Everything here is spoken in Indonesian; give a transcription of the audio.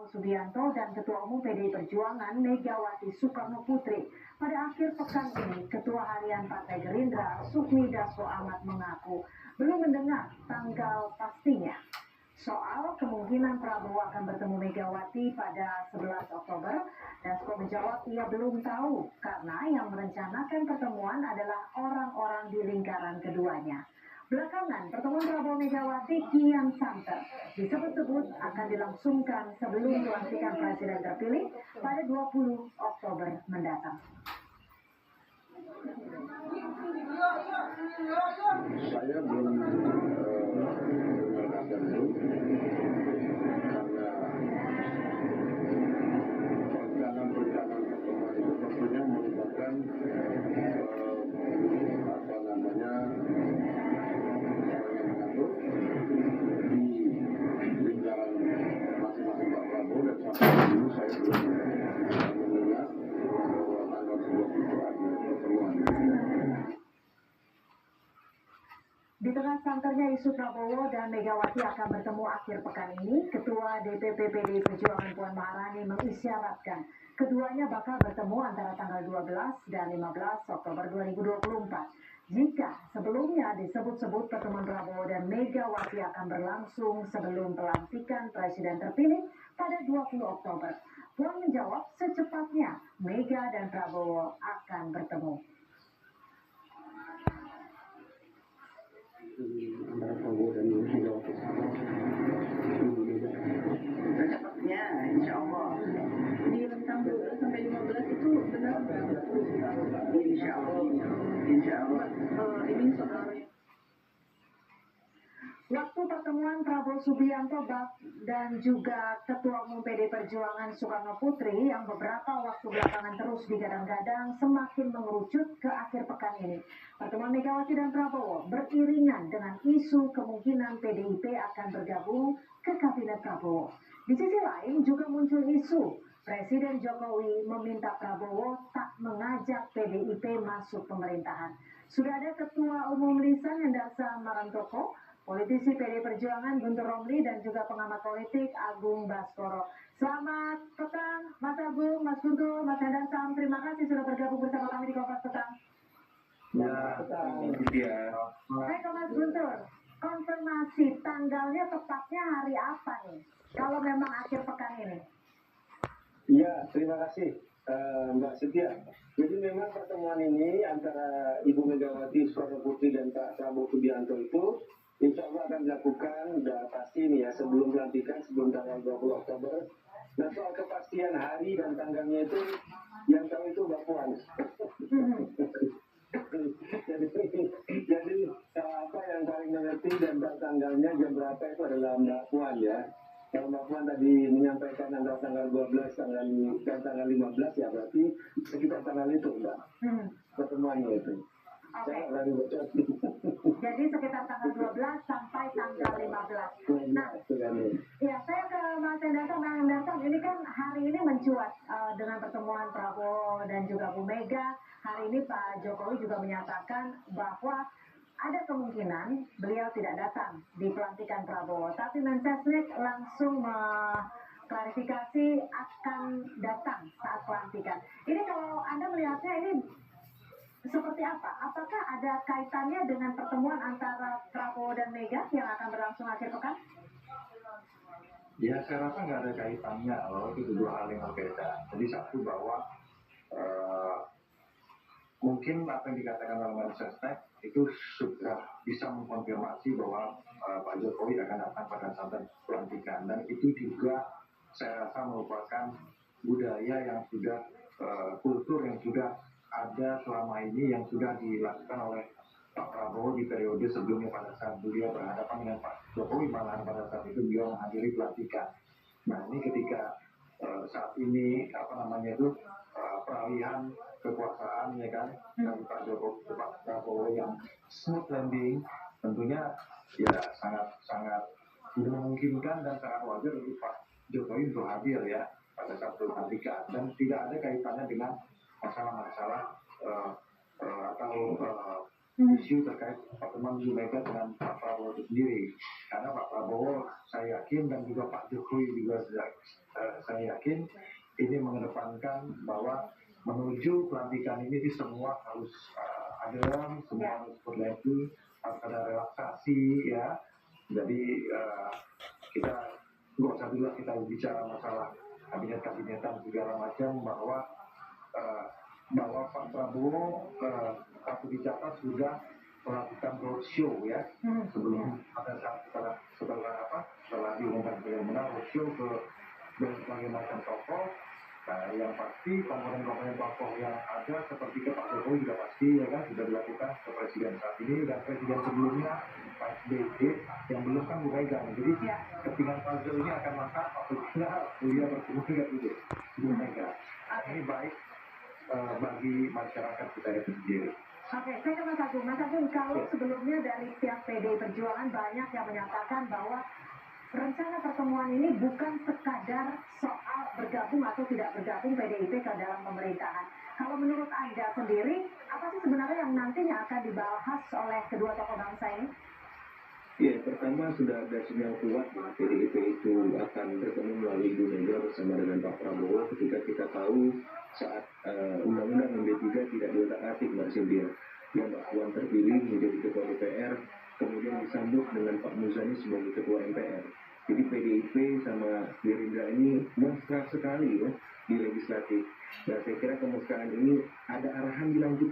Subianto dan Ketua Umum PDI Perjuangan Megawati Soekarno Putri. Pada akhir pekan ini, Ketua Harian Partai Gerindra Sufmi Dasko Ahmad mengaku belum mendengar tanggal pastinya soal kemungkinan Prabowo akan bertemu Megawati pada 11 Oktober. Dasko menjawab ia belum tahu karena yang merencanakan pertemuan adalah orang-orang di lingkaran keduanya. Belakangan, pertemuan Prabowo Megawati kian santer. Disebut-sebut akan dilangsungkan sebelum pelantikan presiden terpilih pada 20 Oktober mendatang. Saya belum mendengarkan itu karena perencanaan pertemuan itu tentunya melibatkan orang yang mengatur di lingkaran masing-masing Pak Prabowo, dan sampai ini saya belum mendengar tanggal 11 itu ada pertemuan. Di tengah santernya isu Prabowo dan Megawati akan bertemu akhir pekan ini, Ketua DPP PDI Perjuangan Puan Maharani mengisyaratkan keduanya bakal bertemu antara tanggal 12 dan 15 Oktober 2024. Jika sebelumnya disebut-sebut pertemuan Prabowo dan Megawati akan berlangsung sebelum pelantikan presiden terpilih pada 20 Oktober. Puan menjawab secepatnya Mega dan Prabowo akan bertemu. Antara Prabowo dan Megawati. Secepatnya, insya Allah. Di rentang 12 sampai 15 itu benar nggak? Insya Allah. Insya Allah. Ini soal Waktu pertemuan Prabowo Subianto dan juga Ketua Umum PDI Perjuangan Soekarno Putri yang beberapa waktu belakangan terus digadang-gadang semakin mengerucut ke akhir pekan ini. Pertemuan Megawati dan Prabowo beriringan dengan isu kemungkinan PDIP akan bergabung ke Kabinet Prabowo. Di sisi lain juga muncul isu Presiden Jokowi meminta Prabowo tak mengajak PDIP masuk pemerintahan. Sudah ada Ketua Umum Lisan Hendaksa Marantoko, politisi PDI Perjuangan Guntur Romli, dan juga pengamat politik Agung Baskoro. Selamat petang, Mas Agung, Mas Guntur, Mas Hendaksa. Terima kasih sudah bergabung bersama kami di Kompas Petang. Ya, Baik, Mas Guntur, konfirmasi tanggalnya tepatnya hari apa nih? Kalau memang akhir pekan ini. Ya, terima kasih Mbak Setia. Jadi memang pertemuan ini antara Ibu Megawati Soekarno Putri dan Pak Prabowo Subianto itu insya Allah akan dilakukan, udah pasti nih ya, sebelum pelantikan, sebelum tanggal 20 Oktober. Nah, soal kepastian hari dan tanggalnya itu, yang tahu itu Mbak Puan. jadi apa yang paling mengerti dan tanggalnya jam berapa itu adalah Mbak Puan ya. Kalau Mbak Puan tadi menyampaikan antara tanggal 12 dan tanggal 15 ya berarti sekitar tanggal itu Mbak. Pertemuannya itu. Oke. Saya bocor. Jadi sekitar tanggal 12 sampai tanggal 15. Nah, ya saya ke Mas Hendaksa. Mas Hendaksa, ini kan hari ini mencuat dengan pertemuan Prabowo dan juga Bu Mega. Hari ini Pak Jokowi juga menyatakan bahwa ada kemungkinan beliau tidak datang di pelantikan Prabowo. Tapi Mensesnek langsung klarifikasi akan datang saat pelantikan. Ini kalau Anda melihatnya ini seperti apa? Apakah ada kaitannya dengan pertemuan antara Prabowo dan Mega yang akan berlangsung akhir pekan? Ya, saya rasa nggak ada kaitannya, loh. Itu dua hal yang berbeda. Jadi satu bahwa mungkin apa yang dikatakan oleh Mensesnek itu sudah bisa mengkonfirmasi bahwa Pak Jokowi akan datang pada saat pelantikan, dan itu juga saya rasa merupakan budaya yang sudah kultur yang sudah ada selama ini, yang sudah dilakukan oleh Pak Prabowo di periode sebelumnya pada saat beliau berhadapan dengan Pak Jokowi, malahan pada saat itu beliau menghadiri pelantikan. Nah, ini ketika saat ini peralihan kekuasaan ya kan, dari Pak Jokowi ke Pak Prabowo yang smooth landing, tentunya ya sangat memungkinkan dan sangat wajar untuk Pak Jokowi untuk hadir ya pada saat pelantikan, dan tidak ada kaitannya dengan masalah-masalah atau isu terkait pertemuan Bu Mega dengan Pak Prabowo itu sendiri. Karena Pak Prabowo saya yakin dan juga Pak Jokowi juga saya yakin ini mengedepankan bahwa menuju pelantikan ini semua harus adem, semua harus berlebih, harus ada relaksasi ya. Jadi kita nggak usah dulu kita bicara masalah kabinetan segala macam bahwa Pak Prabowo satu dicatat sudah melakukan roadshow ya sebelum setelah diumumkan beliau menang roadshow ke berbagai macam tokoh. Nah, yang pasti komponen-komponen tokoh yang ada seperti ke Pak Jokowi juga pasti ya kan sudah dilakukan ke presiden saat ini dan presiden sebelumnya Pak SBY yang belum kan Bu Mega. Jadi ketinggalan puzzle ini akan mantap apabila beliau bertemu dengan Bu Mega. Ini baik bagi masyarakat kita itu sendiri. Oke, saya ke Mas Agung. Mas Agung, kalau sebelumnya dari pihak PDI Perjuangan banyak yang menyatakan bahwa rencana pertemuan ini bukan sekadar soal bergabung atau tidak bergabung PDIP ke dalam pemerintahan. Kalau menurut Anda sendiri, apa sih sebenarnya yang nantinya akan dibahas oleh kedua tokoh bangsa ini? Ya, pertama sudah ada sinyal kuat bahwa PDIP itu akan bertemu melalui Ibu Mega bersama dengan Pak Prabowo ketika kita tahu saat Undang-Undang MD3 tidak diotak-atik Mbak Cynthia. Yang Mbak Puan terpilih menjadi Ketua DPR, kemudian disambut dengan Pak Muzani sebagai Ketua MPR. Jadi PDIP sama Gerindra ini mesra sekali ya di legislatif. Dan saya kira kemesraan ini ada arahan dilanjutkan.